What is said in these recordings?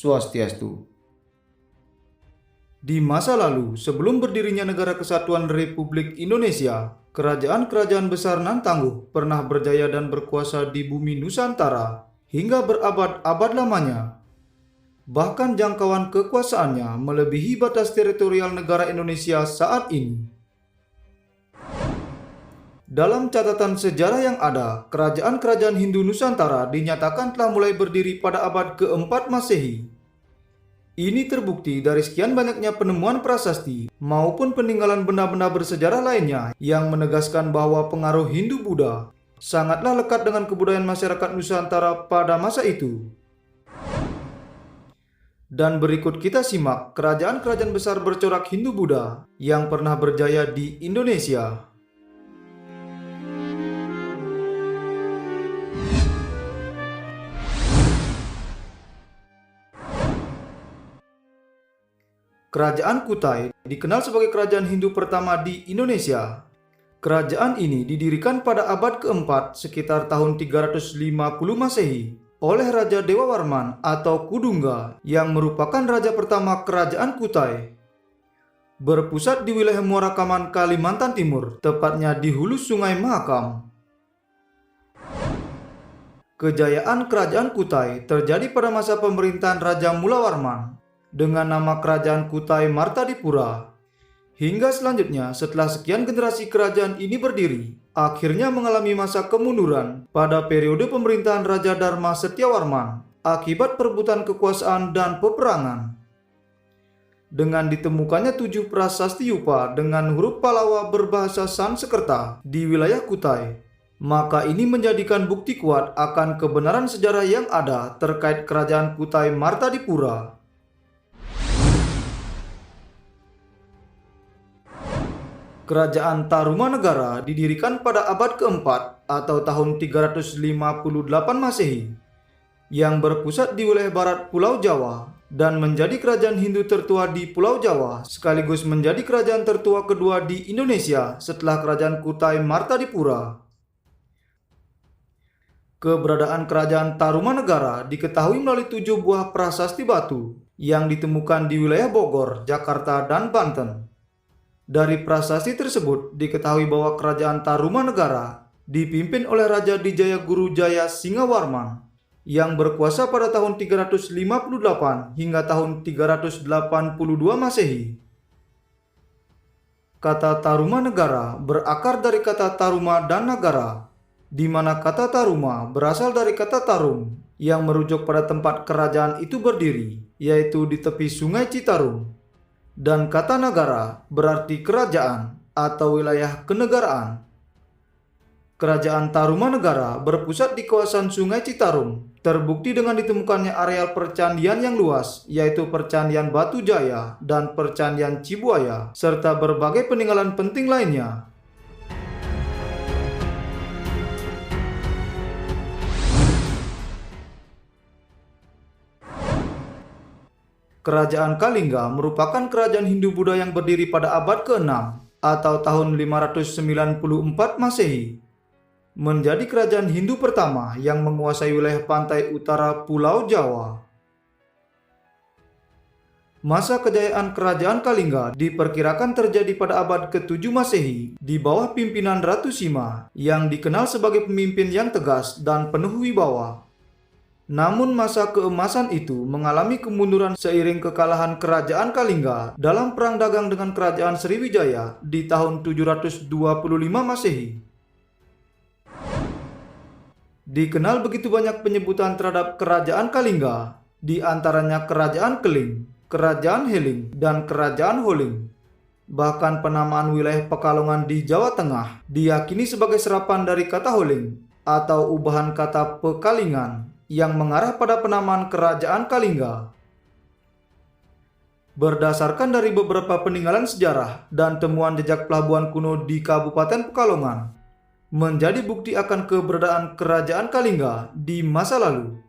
Swastiastu. Di masa lalu, sebelum berdirinya Negara Kesatuan Republik Indonesia, kerajaan-kerajaan besar nan tangguh pernah berjaya dan berkuasa di bumi Nusantara hingga berabad-abad lamanya. Bahkan jangkauan kekuasaannya melebihi batas teritorial negara Indonesia saat ini. Dalam catatan sejarah yang ada, kerajaan-kerajaan Hindu Nusantara dinyatakan telah mulai berdiri pada abad ke-4 Masehi. Ini terbukti dari sekian banyaknya penemuan prasasti maupun peninggalan benda-benda bersejarah lainnya yang menegaskan bahwa pengaruh Hindu-Buddha sangatlah lekat dengan kebudayaan masyarakat Nusantara pada masa itu. Dan berikut kita simak kerajaan-kerajaan besar bercorak Hindu-Buddha yang pernah berjaya di Indonesia. Kerajaan Kutai dikenal sebagai kerajaan Hindu pertama di Indonesia. Kerajaan ini didirikan pada abad ke-4 sekitar tahun 350 Masehi oleh Raja Dewa Warman atau Kudungga yang merupakan raja pertama kerajaan Kutai. Berpusat di wilayah Muara Kaman, Kalimantan Timur, tepatnya di hulu Sungai Mahakam. Kejayaan kerajaan Kutai terjadi pada masa pemerintahan Raja Mula Warman dengan nama Kerajaan Kutai Martadipura. Hingga selanjutnya, setelah sekian generasi kerajaan ini berdiri, akhirnya mengalami masa kemunduran pada periode pemerintahan Raja Dharma Setiawarman akibat perebutan kekuasaan dan peperangan. Dengan ditemukannya 7 prasasti Yupa dengan huruf Palawa berbahasa Sanskerta di wilayah Kutai, maka ini menjadikan bukti kuat akan kebenaran sejarah yang ada terkait Kerajaan Kutai Martadipura. Kerajaan Tarumanegara didirikan pada abad ke-4 atau tahun 358 Masehi yang berpusat di wilayah barat Pulau Jawa dan menjadi kerajaan Hindu tertua di Pulau Jawa sekaligus menjadi kerajaan tertua kedua di Indonesia setelah Kerajaan Kutai Martadipura. Keberadaan Kerajaan Tarumanegara diketahui melalui 7 buah prasasti batu yang ditemukan di wilayah Bogor, Jakarta, dan Banten. Dari prasasti tersebut diketahui bahwa Kerajaan Tarumanegara dipimpin oleh Raja Dijaya Guru Jaya Singawarman yang berkuasa pada tahun 358 hingga tahun 382 Masehi. Kata Tarumanegara berakar dari kata Taruma dan Nagara, di mana kata Taruma berasal dari kata Tarum yang merujuk pada tempat kerajaan itu berdiri, yaitu di tepi Sungai Citarum. Dan kata Nagara berarti kerajaan atau wilayah kenegaraan. Kerajaan Tarumanegara berpusat di kawasan Sungai Citarum, terbukti dengan ditemukannya areal percandian yang luas, yaitu Percandian Batu Jaya dan Percandian Cibuaya, serta berbagai peninggalan penting lainnya. Kerajaan Kalingga merupakan kerajaan Hindu-Buddha yang berdiri pada abad ke-6 atau tahun 594 Masehi. Menjadi kerajaan Hindu pertama yang menguasai wilayah pantai utara Pulau Jawa. Masa kejayaan Kerajaan Kalingga diperkirakan terjadi pada abad ke-7 Masehi di bawah pimpinan Ratu Sima yang dikenal sebagai pemimpin yang tegas dan penuh wibawa. Namun masa keemasan itu mengalami kemunduran seiring kekalahan Kerajaan Kalingga dalam perang dagang dengan Kerajaan Sriwijaya di tahun 725 Masehi. Dikenal begitu banyak penyebutan terhadap Kerajaan Kalingga, di antaranya Kerajaan Keling, Kerajaan Heling, dan Kerajaan Holing. Bahkan penamaan wilayah Pekalongan di Jawa Tengah diyakini sebagai serapan dari kata Holing atau ubahan kata Pekalingan yang mengarah pada penamaan Kerajaan Kalingga. Berdasarkan dari beberapa peninggalan sejarah dan temuan jejak pelabuhan kuno di Kabupaten Pekalongan, menjadi bukti akan keberadaan Kerajaan Kalingga di masa lalu.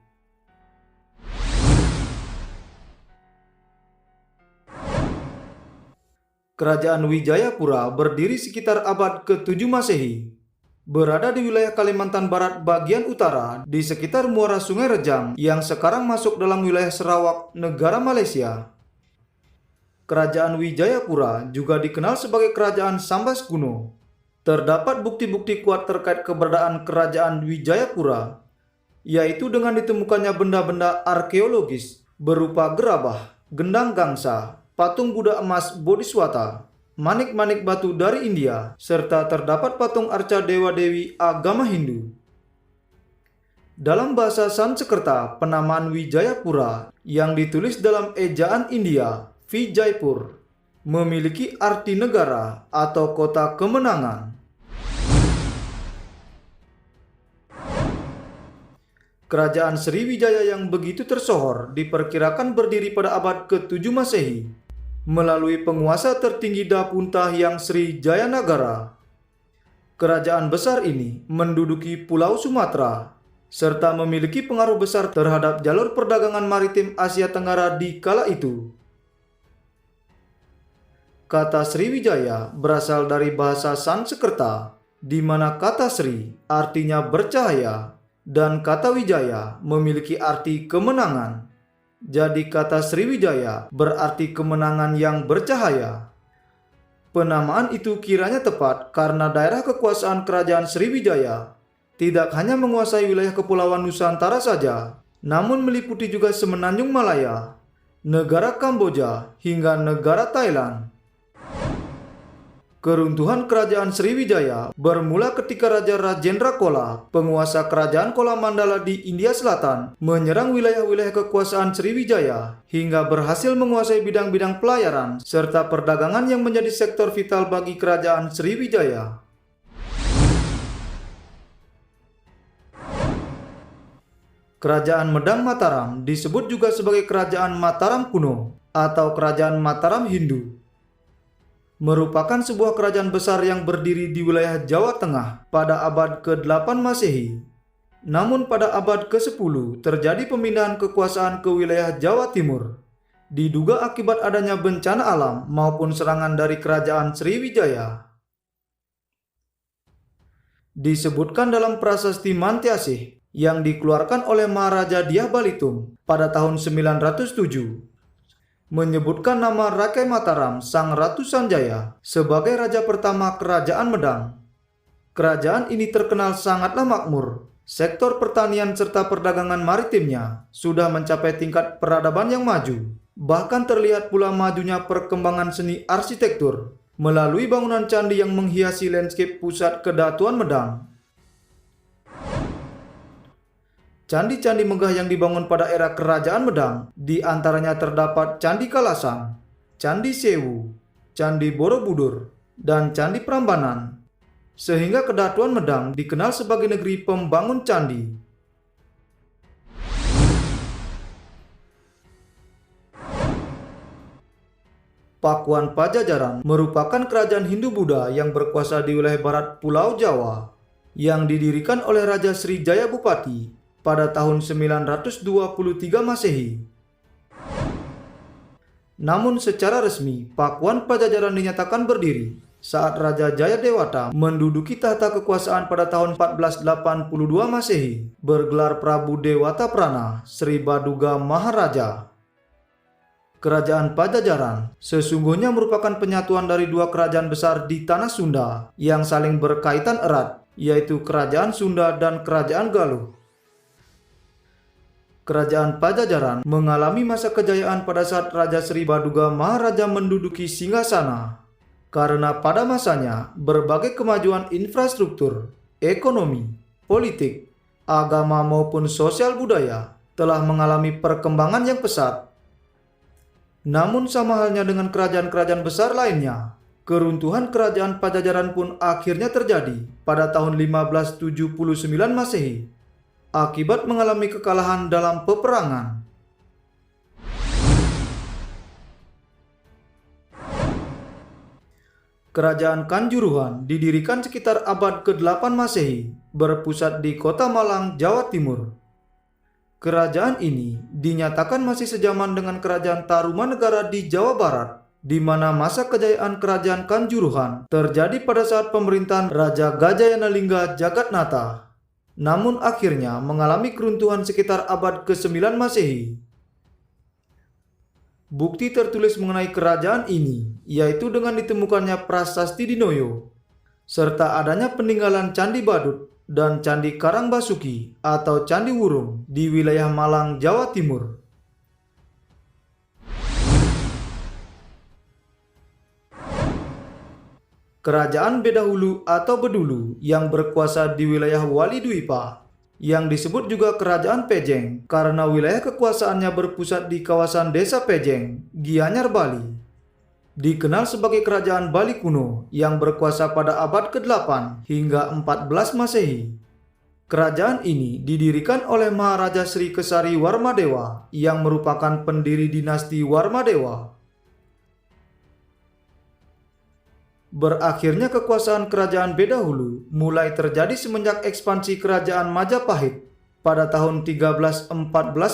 Kerajaan Wijayapura berdiri sekitar abad ke-7 Masehi. berada di wilayah Kalimantan Barat bagian utara di sekitar muara Sungai Rejang yang sekarang masuk dalam wilayah Sarawak, negara Malaysia. Kerajaan Wijayapura juga dikenal sebagai Kerajaan Sambas kuno. Terdapat bukti-bukti kuat terkait keberadaan Kerajaan Wijayapura, yaitu dengan ditemukannya benda-benda arkeologis berupa gerabah, gendang gangsa, patung Buddha emas Bodhiswata, manik-manik batu dari India, serta terdapat patung arca dewa-dewi agama Hindu. Dalam bahasa Sanskerta, penamaan Wijayapura yang ditulis dalam ejaan India, Vijaipur, memiliki arti negara atau kota kemenangan. Kerajaan Sriwijaya yang begitu tersohor diperkirakan berdiri pada abad ke-7 Masehi melalui penguasa tertinggi Dapunta yang Sri Jayanagara. Kerajaan besar ini menduduki Pulau Sumatera serta memiliki pengaruh besar terhadap jalur perdagangan maritim Asia Tenggara di kala itu. Kata Sriwijaya berasal dari bahasa Sanskerta, di mana kata Sri artinya bercahaya dan kata Wijaya memiliki arti kemenangan. Jadi kata Sriwijaya berarti kemenangan yang bercahaya. Penamaan itu kiranya tepat karena daerah kekuasaan Kerajaan Sriwijaya tidak hanya menguasai wilayah Kepulauan Nusantara saja, namun meliputi juga Semenanjung Malaya, negara Kamboja, hingga negara Thailand. Keruntuhan Kerajaan Sriwijaya bermula ketika Raja Rajendra Chola, penguasa Kerajaan Chola Mandala di India Selatan, menyerang wilayah-wilayah kekuasaan Sriwijaya hingga berhasil menguasai bidang-bidang pelayaran serta perdagangan yang menjadi sektor vital bagi Kerajaan Sriwijaya. Kerajaan Medang Mataram disebut juga sebagai Kerajaan Mataram kuno atau Kerajaan Mataram Hindu. Merupakan sebuah kerajaan besar yang berdiri di wilayah Jawa Tengah pada abad ke-8 Masehi. Namun pada abad ke-10 terjadi pemindahan kekuasaan ke wilayah Jawa Timur. Diduga akibat adanya bencana alam maupun serangan dari Kerajaan Sriwijaya. Disebutkan dalam prasasti Mantyasih yang dikeluarkan oleh Maharaja Dyah Balitung pada tahun 907. Menyebutkan nama Rakai Mataram Sang Ratu Sanjaya sebagai raja pertama Kerajaan Medang. Kerajaan ini terkenal sangatlah makmur. Sektor pertanian serta perdagangan maritimnya sudah mencapai tingkat peradaban yang maju. Bahkan terlihat pula majunya perkembangan seni arsitektur melalui bangunan candi yang menghiasi landscape pusat Kedatuan Medang. Candi-candi megah yang dibangun pada era Kerajaan Medang, di antaranya terdapat Candi Kalasan, Candi Sewu, Candi Borobudur, dan Candi Prambanan. Sehingga Kedatuan Medang dikenal sebagai negeri pembangun candi. Pakuan Pajajaran merupakan kerajaan Hindu-Buddha yang berkuasa di wilayah barat Pulau Jawa, yang didirikan oleh Raja Sri Jaya Bupati pada tahun 923 Masehi. Namun secara resmi, Pakuan Pajajaran dinyatakan berdiri saat Raja Jayadewata menduduki tahta kekuasaan pada tahun 1482 Masehi, bergelar Prabu Dewata Prana Sri Baduga Maharaja. Kerajaan Pajajaran sesungguhnya merupakan penyatuan dari dua kerajaan besar di tanah Sunda yang saling berkaitan erat, yaitu Kerajaan Sunda dan Kerajaan Galuh. Kerajaan Pajajaran mengalami masa kejayaan pada saat Raja Sri Baduga Maharaja menduduki singgasana. Karena pada masanya berbagai kemajuan infrastruktur, ekonomi, politik, agama maupun sosial budaya telah mengalami perkembangan yang pesat. Namun sama halnya dengan kerajaan-kerajaan besar lainnya, keruntuhan Kerajaan Pajajaran pun akhirnya terjadi pada tahun 1579 Masehi. Akibat mengalami kekalahan dalam peperangan. Kerajaan Kanjuruhan didirikan sekitar abad ke-8 Masehi, berpusat di Kota Malang, Jawa Timur. Kerajaan ini dinyatakan masih sejaman dengan Kerajaan Tarumanegara di Jawa Barat, di mana masa kejayaan kerajaan Kanjuruhan terjadi pada saat pemerintahan Raja Gajayanalingga Jagatnatha, namun akhirnya mengalami keruntuhan sekitar abad ke-9 Masehi. Bukti tertulis mengenai kerajaan ini yaitu dengan ditemukannya prasasti Dinoyo, serta adanya peninggalan Candi Badut dan Candi Karangbasuki atau Candi Wurung di wilayah Malang, Jawa Timur. Kerajaan Bedahulu atau Bedulu yang berkuasa di wilayah Walidwipa, yang disebut juga Kerajaan Pejeng karena wilayah kekuasaannya berpusat di kawasan Desa Pejeng, Gianyar, Bali. Dikenal sebagai Kerajaan Bali kuno yang berkuasa pada abad ke-8 hingga 14 Masehi. Kerajaan ini didirikan oleh Maharaja Sri Kesari Warmadewa yang merupakan pendiri dinasti Warmadewa. Berakhirnya kekuasaan Kerajaan Bedahulu mulai terjadi semenjak ekspansi Kerajaan Majapahit pada tahun 1314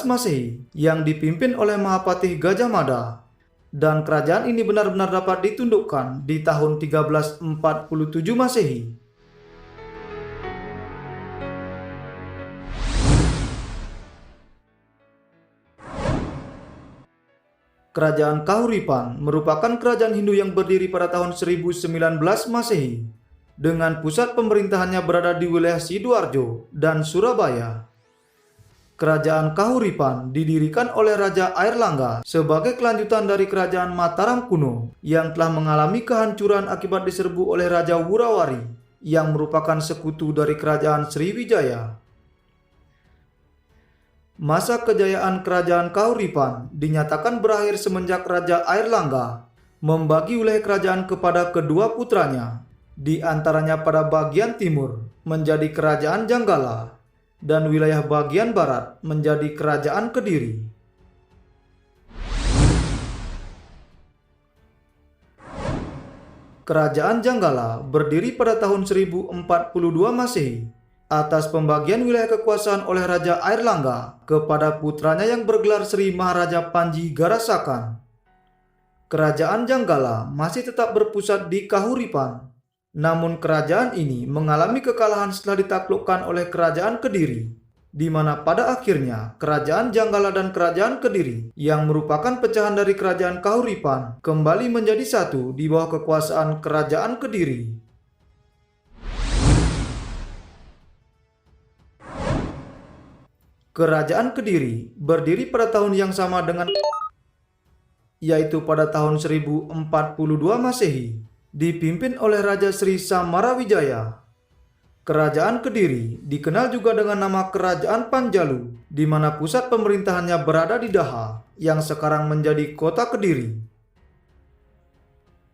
Masehi yang dipimpin oleh Mahapatih Gajah Mada. Dan kerajaan ini benar-benar dapat ditundukkan di tahun 1347 Masehi. Kerajaan Kahuripan merupakan kerajaan Hindu yang berdiri pada tahun 1019 Masehi, dengan pusat pemerintahannya berada di wilayah Sidoarjo dan Surabaya. Kerajaan Kahuripan didirikan oleh Raja Airlangga sebagai kelanjutan dari Kerajaan Mataram kuno yang telah mengalami kehancuran akibat diserbu oleh Raja Wurawari yang merupakan sekutu dari Kerajaan Sriwijaya. Masa kejayaan Kerajaan Kahuripan dinyatakan berakhir semenjak Raja Airlangga membagi wilayah kerajaan kepada kedua putranya, di antaranya pada bagian timur menjadi Kerajaan Janggala dan wilayah bagian barat menjadi Kerajaan Kediri. Kerajaan Janggala berdiri pada tahun 1042 Masehi atas pembagian wilayah kekuasaan oleh Raja Airlangga kepada putranya yang bergelar Sri Maharaja Panji Garasakan. Kerajaan Janggala masih tetap berpusat di Kahuripan. Namun kerajaan ini mengalami kekalahan setelah ditaklukkan oleh Kerajaan Kediri, di mana pada akhirnya Kerajaan Janggala dan Kerajaan Kediri yang merupakan pecahan dari Kerajaan Kahuripan kembali menjadi satu di bawah kekuasaan Kerajaan Kediri. Kerajaan Kediri berdiri pada tahun yang sama dengan yaitu pada tahun 1042 Masehi, dipimpin oleh Raja Sri Samarawijaya. Kerajaan Kediri dikenal juga dengan nama Kerajaan Panjalu, di mana pusat pemerintahannya berada di Daha, yang sekarang menjadi kota Kediri.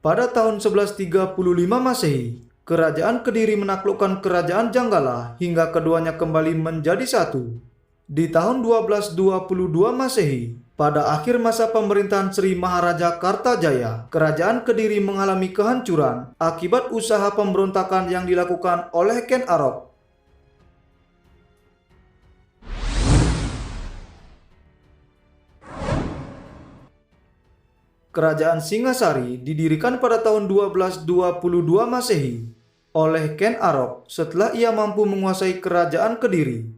Pada tahun 1135 Masehi, Kerajaan Kediri menaklukkan Kerajaan Janggala hingga keduanya kembali menjadi satu. Di tahun 1222 Masehi, pada akhir masa pemerintahan Sri Maharaja Kartajaya, Kerajaan Kediri mengalami kehancuran akibat usaha pemberontakan yang dilakukan oleh Ken Arok. Kerajaan Singasari didirikan pada tahun 1222 Masehi oleh Ken Arok setelah ia mampu menguasai Kerajaan Kediri.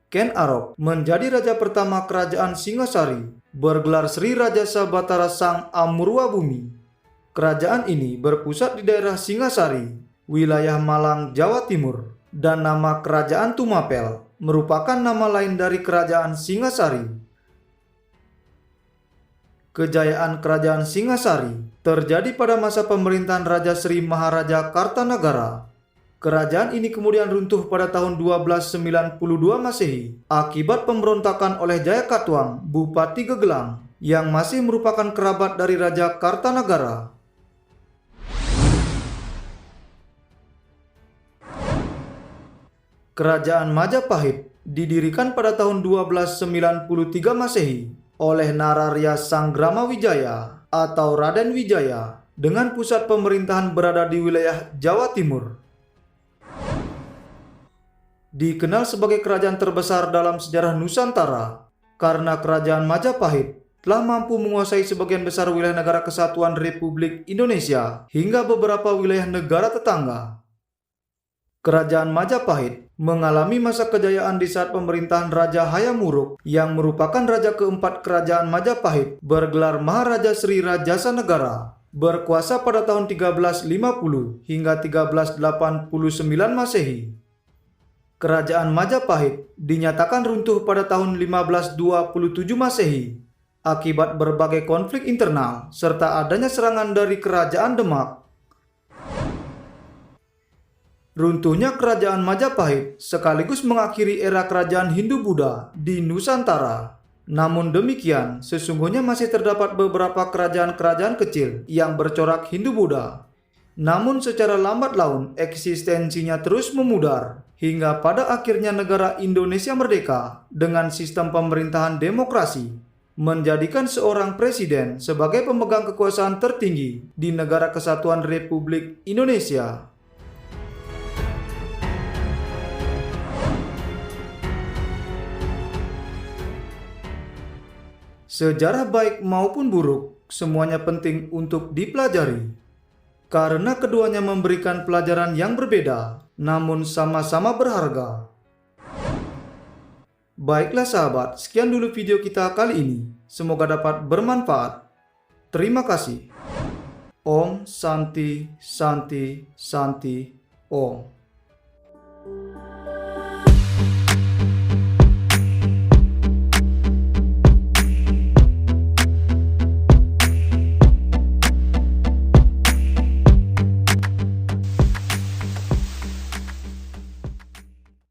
Ken Arok menjadi raja pertama Kerajaan Singasari, bergelar Sri Raja Sabatara Sang Amurwa Bumi. Kerajaan ini berpusat di daerah Singasari, wilayah Malang, Jawa Timur, dan nama Kerajaan Tumapel merupakan nama lain dari Kerajaan Singasari. Kejayaan Kerajaan Singasari terjadi pada masa pemerintahan Raja Sri Maharaja Kartanagara. Kerajaan ini kemudian runtuh pada tahun 1292 Masehi akibat pemberontakan oleh Jayakatwang, Bupati Gegelang, yang masih merupakan kerabat dari Raja Kartanagara. Kerajaan Majapahit didirikan pada tahun 1293 Masehi oleh Nararya Sanggramawijaya atau Raden Wijaya dengan pusat pemerintahan berada di wilayah Jawa Timur. Dikenal sebagai kerajaan terbesar dalam sejarah Nusantara karena Kerajaan Majapahit telah mampu menguasai sebagian besar wilayah negara kesatuan Republik Indonesia hingga beberapa wilayah negara tetangga. Kerajaan Majapahit mengalami masa kejayaan di saat pemerintahan Raja Hayam Wuruk yang merupakan raja keempat Kerajaan Majapahit bergelar Maharaja Sri Rajasa Negara, berkuasa pada tahun 1350 hingga 1389 Masehi. Kerajaan Majapahit dinyatakan runtuh pada tahun 1527 Masehi akibat berbagai konflik internal serta adanya serangan dari Kerajaan Demak. Runtuhnya Kerajaan Majapahit sekaligus mengakhiri era kerajaan Hindu-Buddha di Nusantara. Namun demikian, sesungguhnya masih terdapat beberapa kerajaan-kerajaan kecil yang bercorak Hindu-Buddha. Namun secara lambat laun eksistensinya terus memudar hingga pada akhirnya negara Indonesia merdeka dengan sistem pemerintahan demokrasi, menjadikan seorang presiden sebagai pemegang kekuasaan tertinggi di negara kesatuan Republik Indonesia. Sejarah baik maupun buruk, semuanya penting untuk dipelajari. Karena keduanya memberikan pelajaran yang berbeda, namun sama-sama berharga. Baiklah sahabat, sekian dulu video kita kali ini. Semoga dapat bermanfaat. Terima kasih. Om Santi Santi Santi Om.